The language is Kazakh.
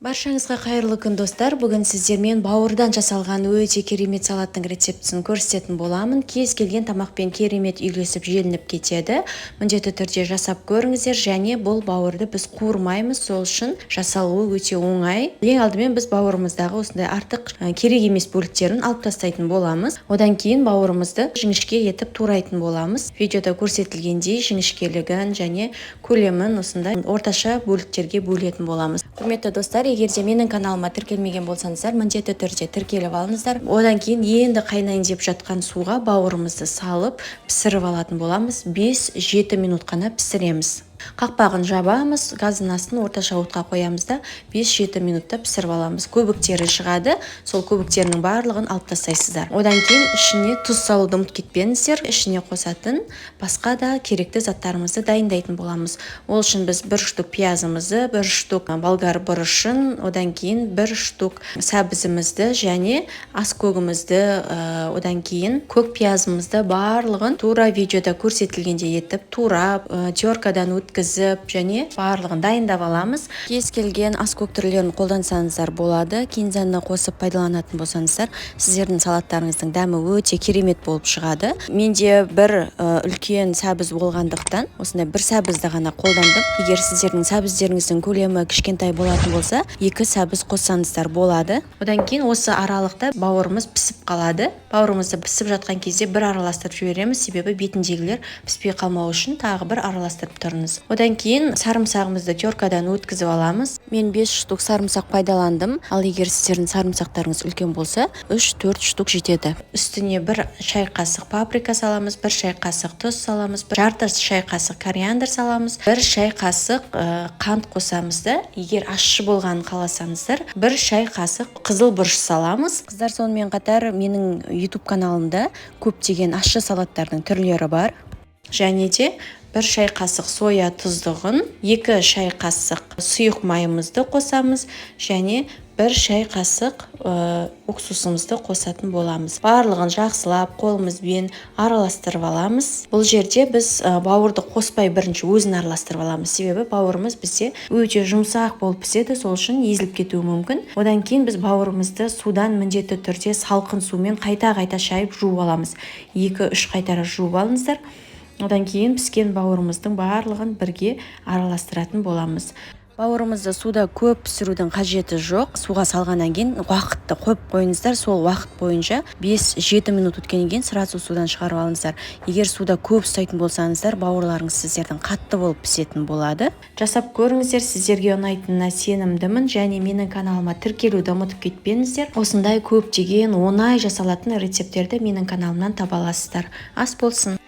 Баршаңызға қайырлы күн достар. Бүгін сіздермен бауырдан жасалған өте керемет салаттың рецептісін көрсететін боламын. Кез келген тамақпен керемет үйлесіп желініп кетеді. Міндетті түрде жасап көріңіздер, және бұл бауырды біз қуырмаймыз, сол үшін жасалуы өте оңай. Ең алдымен біз бауырымыздағы осындай артық керек емес бөліктерін алып тастайтын боламыз. Одан кейін бауырымызды жіңішке етіп турайтын боламыз. Видеода көрсетілгендей жіңішкелігін және көлемін осындай орташа бөліктерге бөлетін боламыз. Құрметті достар, егер де менің каналыма тіркелмеген болсаңыздар, міндетті түрде тіркеліп алыңыздар. Одан кейін енді қайнайын деп жатқан суға бауырымызды салып пісіріп алатын боламыз. 5-7 минут қана пісіреміз. Қақпағын жабамыз, газдың астын орташа отқа қоямыз да 5-7 минутта пісіріп аламыз. Көбіктері шығады, сол көбіктерінің барлығын алып тастайсыздар. Одан кейін ішіне тұз салуды ұмытып кетпеңіздер. Ішіне қосатын басқа да керекті заттарымызды дайындайтын боламыз. Ол үшін біз 1 штук пиязымызды, 1 штук болгар бұрышын, одан кейін 1 штук сәбізімізді және аскөгімізді, одан кейін көк пиязымызды барлығын тура видеода көрсетілгендей етіп турап, теркадан өткізіп және барлығын дайындап аламыз. Кез келген аскөк түрлерін қолдансаңыздар болады. Кинзаны қосып пайдаланатын болсаңыздар, сіздердің салаттарыңыздың дәмі өте керемет болып шығады. Менде бір үлкен сәбіз болғандықтан осындай бір сәбізді ғана қолдандым. Егер сіздердің сәбіздеріңіздің көлемі кішкентай болатын болса, 2 сәбіз қоссаңыздар болады. Одан кейін осы аралықта бауырымыз пісіп қалады. Бауырымызды пісіп жатқан кезде бір араластырып жібереміз, себебі бетіндегілер піспей қалмау үшін тағы бір араластырып тұрыңыз. Одан кейін сарымсағымызды теркадан өткізіп аламыз. Мен 5 штук сарымсақ пайдаландым, ал егер сіздердің сарымсақтарыңыз үлкен болса, 3-4 штук жетеді. Үстіне 1 шай қасық паприка саламыз, 1 шай қасық тұз саламыз, 1 жарты шай қасық кориандр саламыз, 1 шай қасық қант қосамыз да, егер ащы болғанын қаласаңыздар, 1 шай қасық қызыл бұрыш саламыз. Қыздар, сонымен қатар менің YouTube каналымда көптеген ащы салаттардың түрлері бар. Және де 1 шай қасық соя тұздығын, 2 шай қасық сұйық майымызды қосамыз және 1 шай қасық уксусымызды қосатын боламыз. Барлығын жақсылап қолымызбен араластырып аламыз. Бұл жерде біз бауырды қоспай бірінші өзін араластырып аламыз, себебі бауырымыз бізде өте жұмсақ болып піседі, сол үшін езіліп кетуі мүмкін. Одан кейін біз бауырымызды судан міндетті түрде салқын сумен қайта-қайта шайып жуып аламыз. 2-3 қайтара жуып алыңыздар. Одан кейін піскен бауырымыздың барлығын бірге араластыратын боламыз. Бауырымызды суда көп пісірудің қажеті жоқ. Суға салғаннан кейін уақытты қойып қойыңыздар. Сол уақыт бойынша 5-7 минут өткеннен кейін сразу судан шығарып алыңыздар. Егер суда көп ұстайтын болсаңыздар, бауырларыңыз сіздердің қатты болып пісетін болады. Жасап көріңіздер, сіздерге ұнайтынына сенімдімін, және менің каналыма тіркелуді ұмытып кетпеңіздер. Осындай көптеген оңай жасалатын рецептерді менің каналымнан таба аласыздар. Ас болсын.